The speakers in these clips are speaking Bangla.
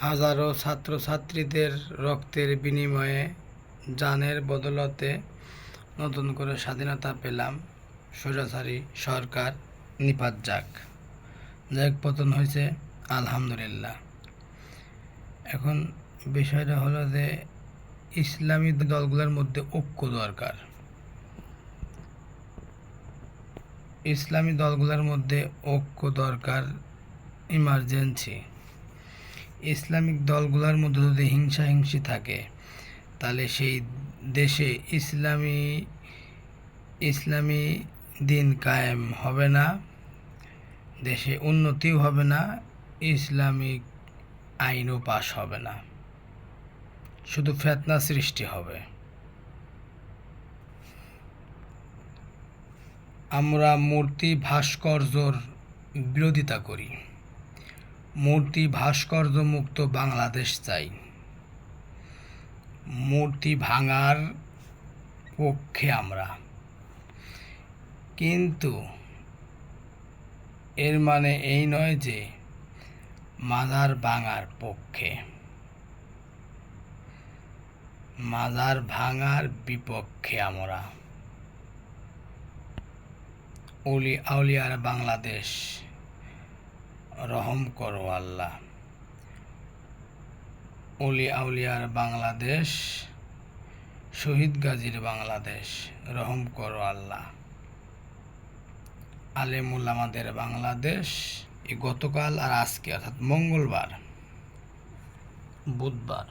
হাজারো ছাত্রছাত্রীদের রক্তের বিনিময়ে, জানের বদৌলতে নতুন করে স্বাধীনতা পেলাম। স্বৈরাচারী সরকার নিপাত যাক, পতন হয়েছে, আলহামদুলিল্লাহ। এখন বিষয়টা হলো যে ইসলামী দলগুলোর মধ্যে ঐক্য দরকার। ইসলামী দলগুলোর মধ্যে ঐক্য দরকার, ইমার্জেন্সি। ইসলামিক দলগুলোর মধ্যে যদি হিংসাহিংসি থাকে, তাহলে সেই দেশে ইসলামী দিন কায়েম হবে না, দেশে উন্নতিও হবে না, ইসলামিক আইনও পাশ হবে না, শুধু ফিতনা সৃষ্টি হবে। আমরা মূর্তি ভাস্কর্যর বিরোধিতা করি। মূর্তি ভাস্কর্য মুক্ত বাংলাদেশ চাই। মূর্তি ভাঙার পক্ষে আমরা, কিন্তু এর মানে এই নয় যে মাজার ভাঙার পক্ষে। মাজার ভাঙার বিপক্ষে আমরা। ওলি আউলিয়ার বাংলাদেশ, রহম করো আল্লাহ। ওলি আউলিয়ার বাংলাদেশ, শহীদ গাজীর বাংলাদেশ, রহম করো আল্লাহ। আলেম উলামাদের বাংলাদেশ। এই গতকাল আর আজকে, অর্থাৎ মঙ্গলবার, বুধবার,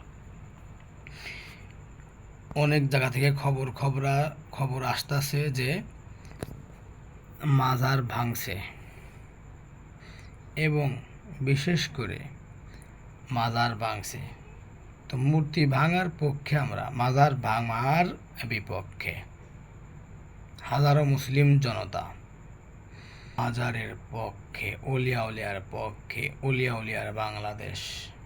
অনেক জায়গা থেকে খবর আসতেছে যে মাজার ভাঙছে, এবং বিশেষ করে মাজার ভাঙছে। তো মূর্তি ভাঙার পক্ষে আমরা, মাজার ভাঙার বিপক্ষে। হাজারো মুসলিম জনতা মাজারের পক্ষে, ওলিয়া উলিয়ার পক্ষে, ওলিয়া উলিয়ার বাংলাদেশ।